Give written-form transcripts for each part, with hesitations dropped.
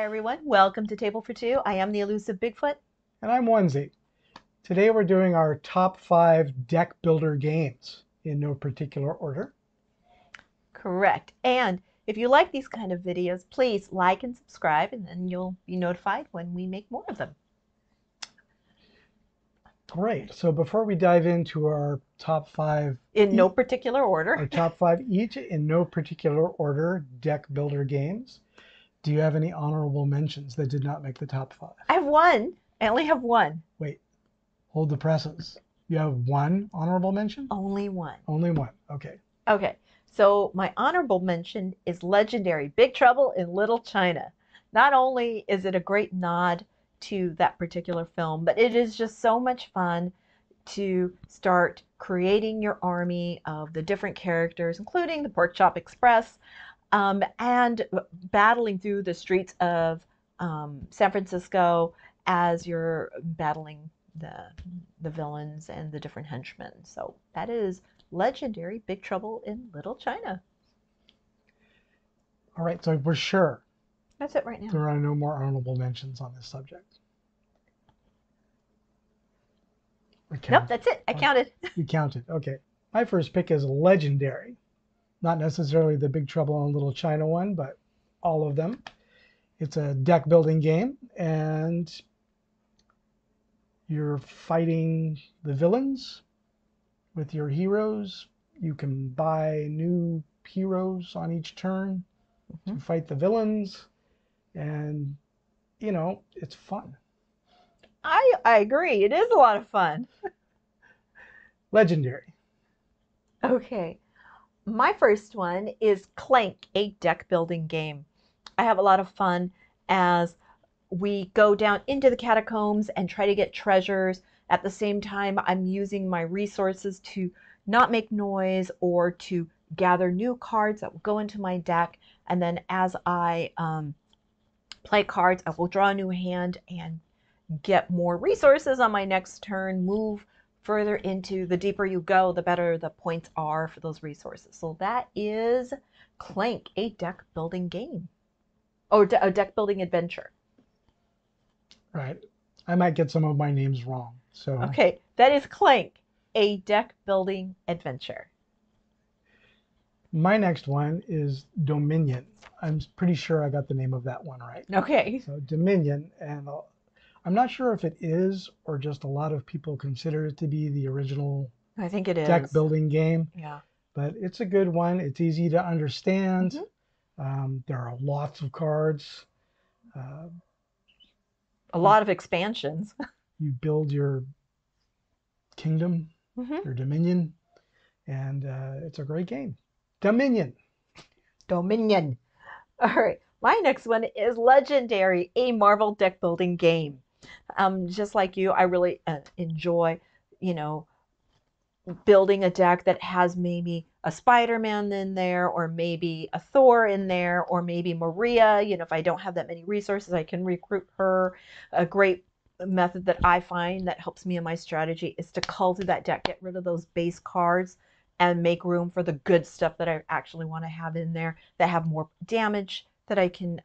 Hi everyone, welcome to Table for Two. I am the Elusive Bigfoot. And I'm Onezie. Today we're doing our top 5 deck builder games in no particular order. Correct. And if you like these kind of videos, please like and subscribe, and then you'll be notified when we make more of them. Great. So before we dive into our top 5 In no particular order. Our top 5 each in no particular order deck builder games, do you have any honorable mentions that did not make the top 5? I have one. I only have one. Wait, hold the presses. You have one honorable mention? Only one. Only one. Okay. Okay. So my honorable mention is Legendary Big Trouble in Little China. Not only is it a great nod to that particular film, but it is just so much fun to start creating your army of the different characters, including the Pork Chop Express, and battling through the streets of San Francisco as you're battling the villains and the different henchmen. So that is Legendary Big Trouble in Little China. All right, so we're sure That's it right now. there are no more honorable mentions on this subject. Nope, that's it. I counted. You counted. Okay. My first pick is Legendary. Not necessarily the Big Trouble in Little China one, but all of them. It's a deck building game, and you're fighting the villains with your heroes. You can buy new heroes on each turn to fight the villains, and you know, it's fun. I agree. It is a lot of fun. Legendary. Okay. My first one is Clank, a deck building game. I have a lot of fun as we go down into the catacombs and try to get treasures. At the same time, I'm using my resources to not make noise or to gather new cards that will go into my deck. And then as I play cards, I will draw a new hand and get more resources on my next turn, move further into. The deeper you go, the better the points are for those resources. So that is Clank, a deck building game. Or a deck building adventure. Right. I might get some of my names wrong. So okay, that is Clank, a deck building adventure. My next one is Dominion. I'm pretty sure I got the name of that one right. Okay. So Dominion, and I'm not sure if it is or just a lot of people consider it to be the original I think it is. Deck building game. Yeah. But it's a good one. It's easy to understand. There are lots of cards. A lot of expansions. You build your kingdom, your dominion, and it's a great game. Dominion. Dominion. All right. My next one is Legendary, a Marvel deck building game. Just like you, I really enjoy, you know, building a deck that has maybe a Spider-Man in there, or maybe a Thor in there, or maybe Maria. You know, if I don't have that many resources, I can recruit her. A great method that I find that helps me in my strategy is to cull through that deck, get rid of those base cards, and make room for the good stuff that I actually want to have in there that have more damage that I can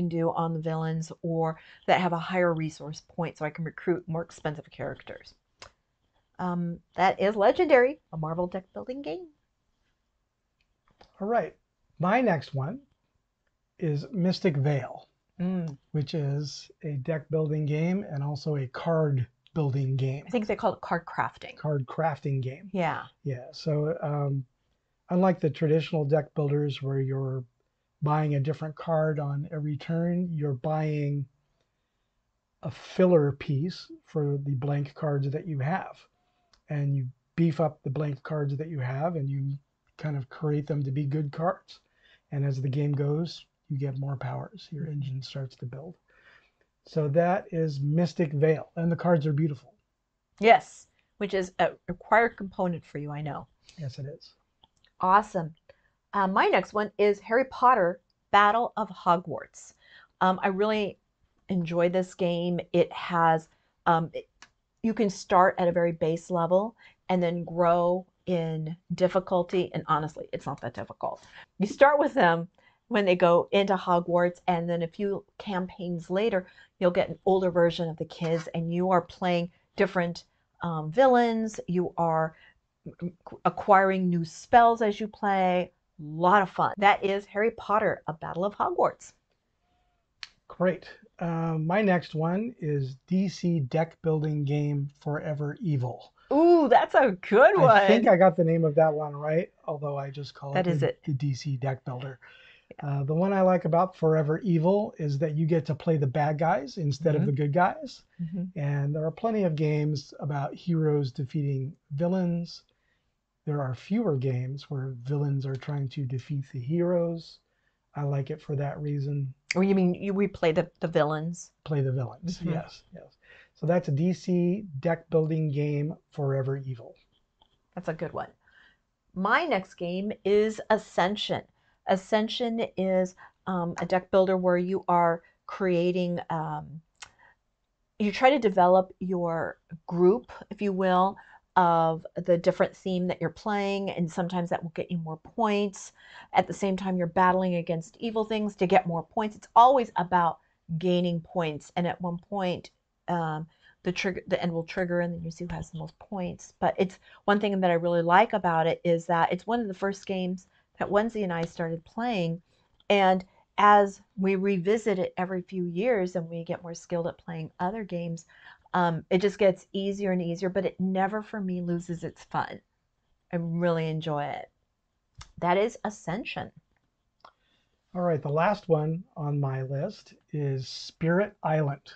do on the villains, or that have a higher resource point so I can recruit more expensive characters. That is Legendary, a Marvel deck building game. All right. My next one is Mystic Vale, which is a deck building game and also a card building game. I think they call it card crafting. Card crafting game. Yeah. Yeah. So unlike the traditional deck builders where you're buying a different card on every turn, you're buying a filler piece for the blank cards that you have. And you beef up the blank cards that you have, and you kind of create them to be good cards. And as the game goes, you get more powers. Your engine starts to build. So that is Mystic Vale, and the cards are beautiful. Yes, which is a required component for you, I know. Yes, it is. Awesome. My next one is Harry Potter Battle of Hogwarts. I really enjoy this game. It has, you can start at a very base level and then grow in difficulty. And honestly, it's not that difficult. You start with them when they go into Hogwarts, and then a few campaigns later, you'll get an older version of the kids, and you are playing different villains. You are acquiring new spells as you play. A lot of fun. That is Harry Potter, A Battle of Hogwarts. Great. My next one is DC deck building game Forever Evil. Ooh, that's a good one. I think I got the name of that one right, although I just call it the DC deck builder. The one I like about Forever Evil is that you get to play the bad guys instead of the good guys. And there are plenty of games about heroes defeating villains. There are fewer games where villains are trying to defeat the heroes. I like it for that reason. Oh, you mean we play the villains? Play the villains, yes. So that's a DC deck building game, Forever Evil. That's a good one. My next game is Ascension. Ascension is a deck builder where you are creating, you try to develop your group, if you will, of the different theme that you're playing, and sometimes that will get you more points. At the same time, you're battling against evil things to get more points. It's always about gaining points, and at one point, the end will trigger, and then you see who has the most points. But it's one thing that I really like about it is that it's one of the first games that Onezie and I started playing, and as we revisit it every few years and we get more skilled at playing other games, it just gets easier and easier, but it never for me loses its fun. I really enjoy it. That is Ascension. All right, the last one on my list is Spirit Island.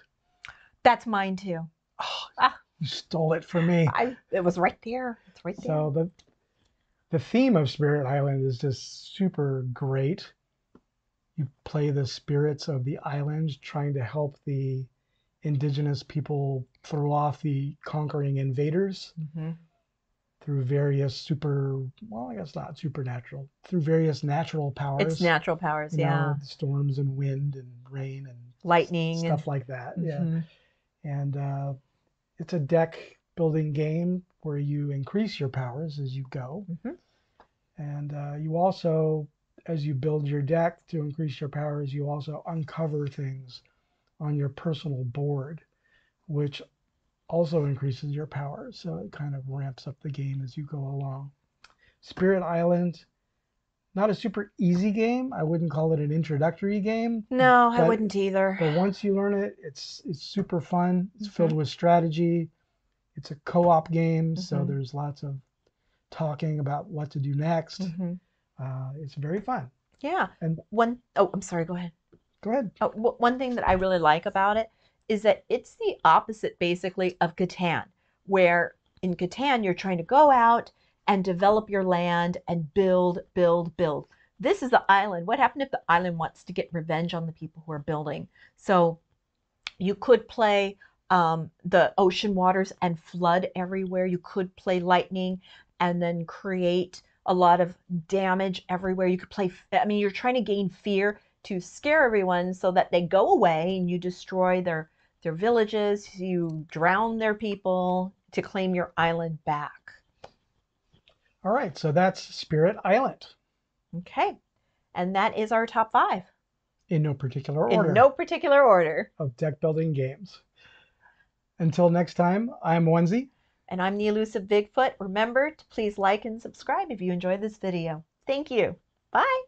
That's mine too. Oh, you stole it from me. It was right there. It's right there. So the theme of Spirit Island is just super great. You play the spirits of the island trying to help the indigenous people throw off the conquering invaders through various I guess not supernatural, through various natural powers. It's natural powers, yeah. Storms and wind and rain and lightning. Stuff like that, yeah. And it's a deck building game where you increase your powers as you go. And you also, as you build your deck to increase your powers, you also uncover things on your personal board, which also increases your powers. So it kind of ramps up the game as you go along. Spirit Island, not a super easy game. I wouldn't call it an introductory game. No, I wouldn't either. But once you learn it, it's super fun. It's filled with strategy. It's a co-op game, so there's lots of talking about what to do next. It's very fun. Yeah. And I'm sorry, go ahead. Go ahead. One thing that I really like about it is that it's the opposite, basically, of Catan, where in Catan, you're trying to go out and develop your land and build. This is the island. What happened if the island wants to get revenge on the people who are building? So you could play the ocean waters and flood everywhere. You could play lightning and then create a lot of damage everywhere. You could play, you're trying to gain fear to scare everyone so that they go away, and you destroy their villages, you drown their people to claim your island back. All right, so that's Spirit Island. Okay, and that is our top 5. In no particular order. In no particular order. Of deck building games. Until next time, I'm Onezie. And I'm the Elusive Bigfoot. Remember to please like and subscribe if you enjoyed this video. Thank you. Bye.